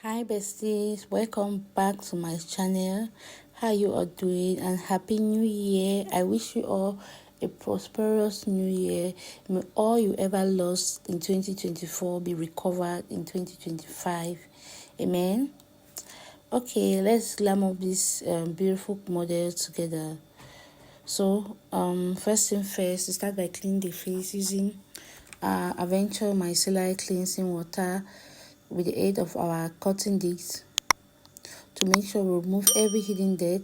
Hi besties, welcome back to my channel. How you all doing and happy new year. I wish you all a prosperous new year. May all you ever lost in 2024 be recovered in 2025. Amen. Okay, let's glam up this beautiful model together. So first thing first, start by cleaning the face using Adventure micellar cleansing water with the aid of our cotton discs to make sure we remove every hidden dirt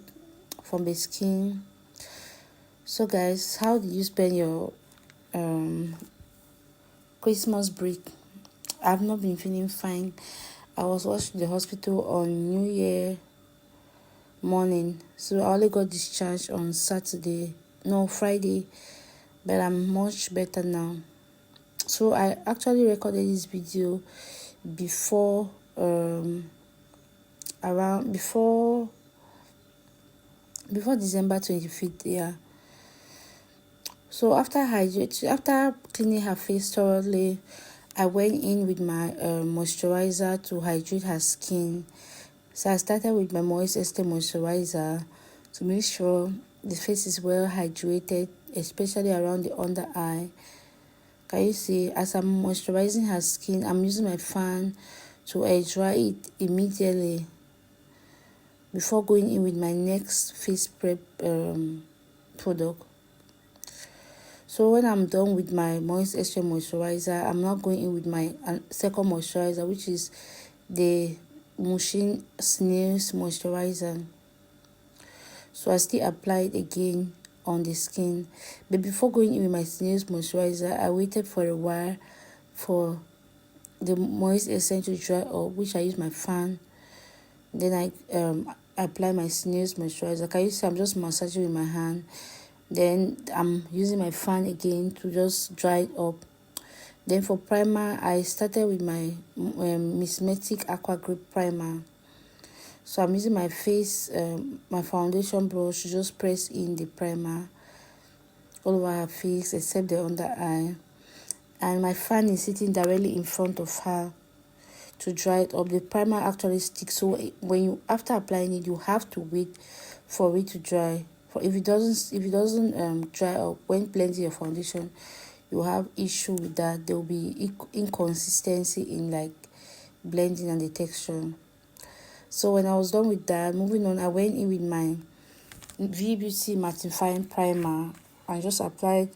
from the skin. So guys, how did you spend your Christmas break? I've not been feeling fine. I was rushed to the hospital on New Year morning, so I only got discharged on Friday, but I'm much better now. So I actually recorded this video before before December 25th. Yeah. So after cleaning her face thoroughly, I went in with my moisturizer to hydrate her skin. So I started with my Moist Estee moisturizer to make sure the face is well hydrated, especially around the under eye. Can you see, as I'm moisturizing her skin, I'm using my fan to air dry it immediately before going in with my next face prep product. So when I'm done with my Moist Extra moisturizer, I'm now going in with my second moisturizer, which is the Mushin Snails moisturizer. So I still apply it again on the skin. But before going in with my Snails moisturizer, I waited for a while for the Moist Essence to dry up, which I use my fan. Then I apply my Snails moisturizer. Can you see I'm just massaging with my hand? Then I'm using my fan again to just dry it up. Then for primer, I started with my Mismetic Aqua Grip primer. So I'm using my my foundation brush to just press in the primer all over her face except the under eye. And my fan is sitting directly in front of her to dry it up. The primer actually sticks, so after applying it, you have to wait for it to dry. If it doesn't dry up when blending your foundation, you have issue with that. There will be inconsistency in like blending and the texture. So when I was done with that, moving on, I went in with my V Beauty mattifying primer and just applied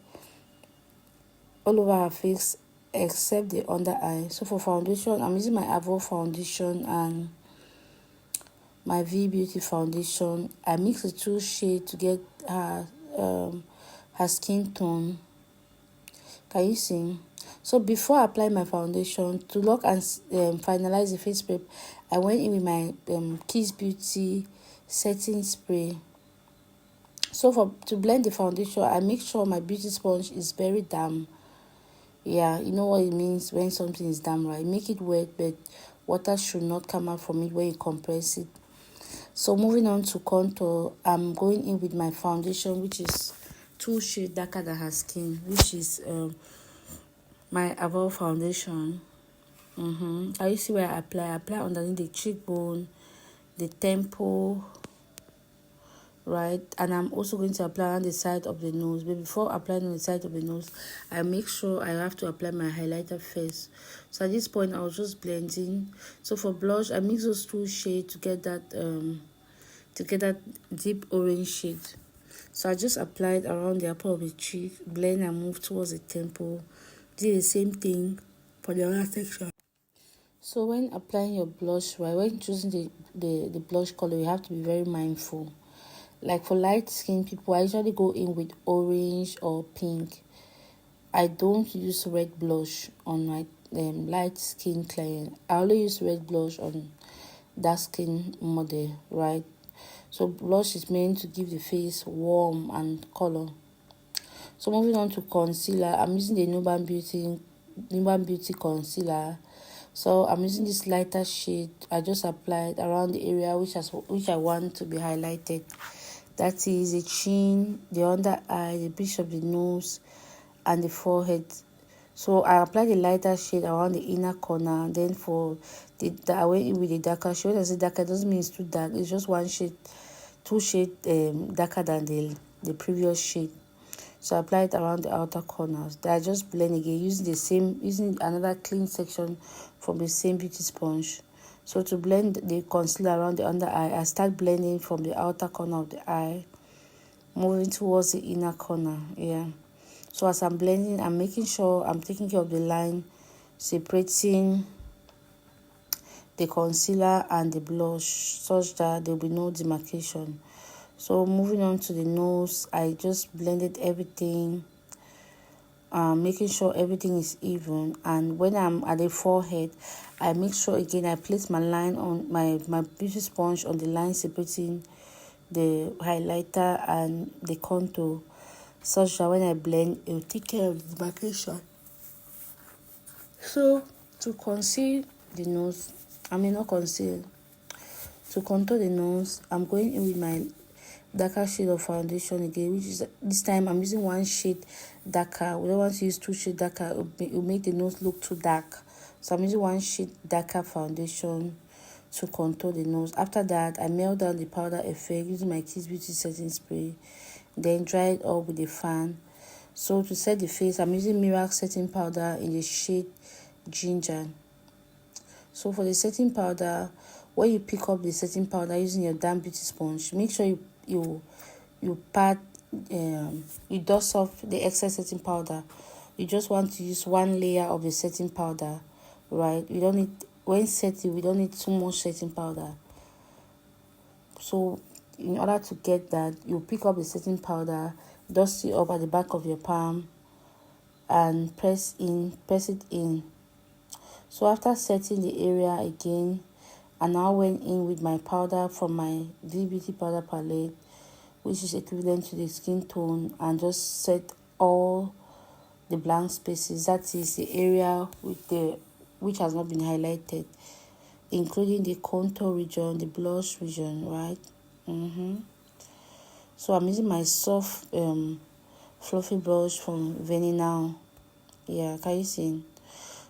all over her face except the under eye. So for foundation, I'm using my Avo foundation and my V Beauty foundation. I mix the two shades to get her skin tone. Can you see? So before I apply my foundation, to lock and finalize the face prep, I went in with my Kiss Beauty setting spray. So to blend the foundation, I make sure my beauty sponge is very damp. Yeah, you know what it means when something is damp, right? Make it wet, but water should not come out from it when you compress it. So moving on to contour, I'm going in with my foundation, which is 2 shades darker than her skin, which is my Avo foundation. Can you see where I apply underneath the cheekbone, the temple, right? And I'm also going to apply on the side of the nose. But before applying on the side of the nose, I make sure I have to apply my highlighter first. So at this point, I was just blending. So for blush, I mix those 2 shades to get that deep orange shade. So I just applied around the upper of the cheek, blend and move towards the temple. Did the same thing for the other section. So when applying your blush, right, when choosing the blush color, you have to be very mindful. Like for light skin people, I usually go in with orange or pink. I don't use red blush on my light skin client. I only use red blush on dark skin model, right? So blush is meant to give the face warm and color. So moving on to concealer, I'm using the Nuban Beauty concealer. So I'm using this lighter shade. I just applied around the area which I want to be highlighted. That is the chin, the under eye, the bridge of the nose, and the forehead. So I apply the lighter shade around the inner corner. Then for I went in with a darker shade. When I say darker, it doesn't mean it's too dark. It's just one shade, two shade darker than the previous shade. So I apply it around the outer corners. Then I just blend again using another clean section from the same beauty sponge. So to blend the concealer around the under eye, I start blending from the outer corner of the eye, moving towards the inner corner. Yeah. So as I'm blending, I'm making sure I'm taking care of the line, separating the concealer and the blush such that there will be no demarcation. So moving on to the nose, I just blended everything, making sure everything is even. And when I'm at the forehead, I make sure again I place my line on my beauty sponge on the line separating the highlighter and the contour, such that when I blend, it will take care of the demarcation. So to conceal the nose, not conceal, to contour the nose, I'm going in with my darker shade of foundation again, which is this time I'm using one shade darker. We don't want to use two shades darker, it will make the nose look too dark. So I'm using one shade darker foundation to contour the nose. After that, I melt down the powder effect using my Kiss Beauty setting spray, then dry it up with a fan. So to set the face, I'm using Miracle setting powder in the shade Ginger. So for the setting powder, when you pick up the setting powder using your damp beauty sponge, make sure you pat you dust off the excess setting powder. You just want to use one layer of the setting powder, right? We don't need, when setting, we don't need too much setting powder. So in order to get that, you pick up the setting powder, dust it up at the back of your palm, and press it in. So after setting the area again, I now went in with my powder from my Beauty powder palette, which is equivalent to the skin tone, and just set all the blank spaces, that is the area which has not been highlighted, including the contour region, the blush region, right? So I'm using my soft fluffy brush from Now. Yeah, can you see?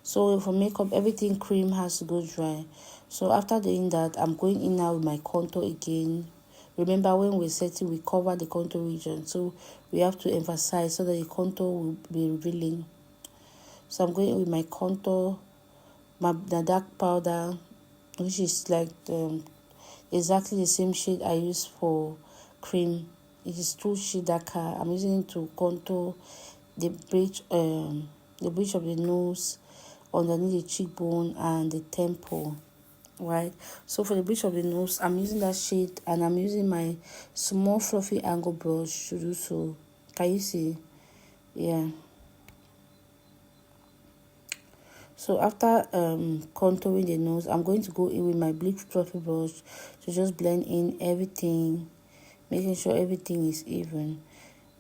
So for makeup, everything cream has to go dry. So after doing that, I'm going in now with my contour again. Remember, when we're setting, we cover the contour region, so we have to emphasize so that the contour will be revealing. So I'm going in with my contour, the dark powder, which is like exactly the same shade I use for cream. It is 2 shades darker. I'm using it to contour the bridge of the nose, underneath the cheekbone and the temple, right? So for the bridge of the nose, I'm using that shade, and I'm using my small fluffy angle brush to do so. Can you see? Yeah. So after contouring the nose, I'm going to go in with my big fluffy brush to just blend in everything, making sure everything is even.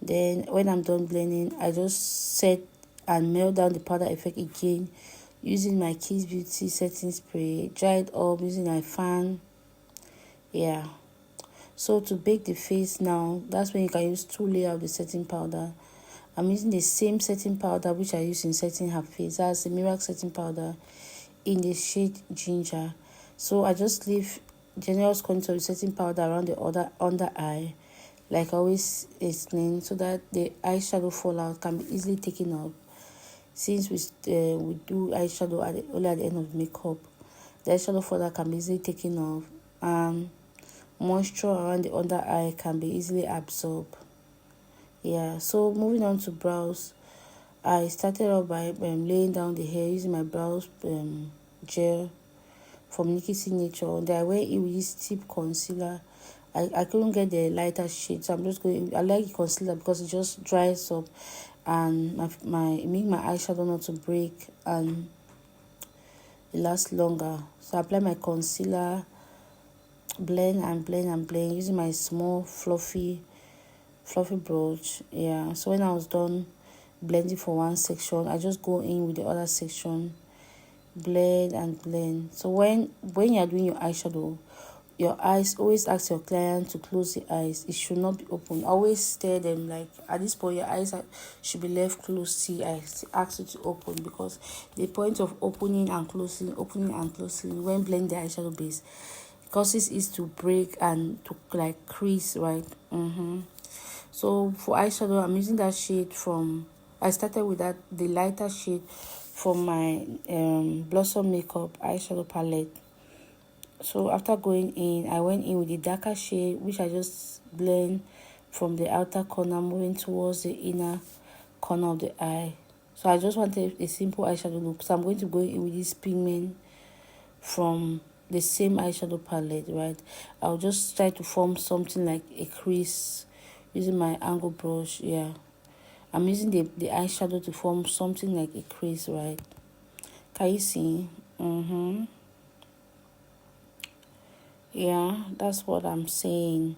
Then when I'm done blending, I just set and melt down the powder effect again using my Kiss Beauty setting spray, dry it up using my fan. Yeah. So to bake the face now, that's when you can use 2 layers of the setting powder. I'm using the same setting powder which I use in setting her face. That's the Miracle setting powder in the shade Ginger. So I just leave generous quantity of setting powder around the other under eye, like I always explain, so that the eyeshadow fallout can be easily taken up. Since we do eyeshadow only at the end of makeup, the eyeshadow fallout can be easily taken off, and moisture around the under eye can be easily absorbed. Yeah, so moving on to brows, I started off by laying down the hair using my brows gel from Nikki Signature. Then I went in with this tip concealer. I couldn't get the lighter shade, so I'm just going. I like concealer because it just dries up and make my eyeshadow not to break and it lasts longer. So I apply my concealer, blend and blend and blend using my small fluffy brush. Yeah, so when I was done blending for one section, I just go in with the other section, blend and blend. So when you're doing your eyeshadow, your eyes, always ask your client to close the eyes. It should not be open. Always stare them, like at this point your eyes should be left closed till I ask you to open, because the point of opening and closing when blend the eyeshadow base causes it to break and to like crease, right? So for eyeshadow, I'm using that shade from, I started with that, the lighter shade from my Blossom Makeup eyeshadow palette. So after going in, I went in with the darker shade, which I just blend from the outer corner moving towards the inner corner of the eye. So I just wanted a simple eyeshadow look, so I'm going to go in with this pigment from the same eyeshadow palette, right? I'll just try to form something like a crease using my angle brush. Yeah, I'm using the eyeshadow to form something like a crease, right? Can you see? Yeah, that's what I'm saying.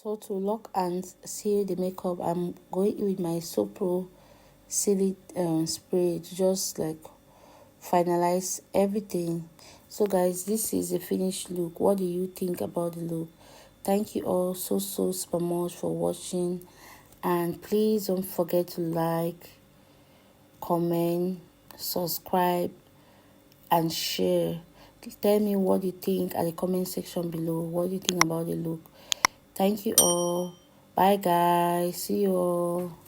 So to lock and seal the makeup, I'm going in with my So Pro Seal It spray to just like finalize everything. So guys, this is a finished look. What do you think about the look? Thank you all so super much for watching, and please don't forget to like, comment, subscribe and share. Tell me what you think at the comment section below. What do you think about the look? Thank you all. Bye guys. See you all.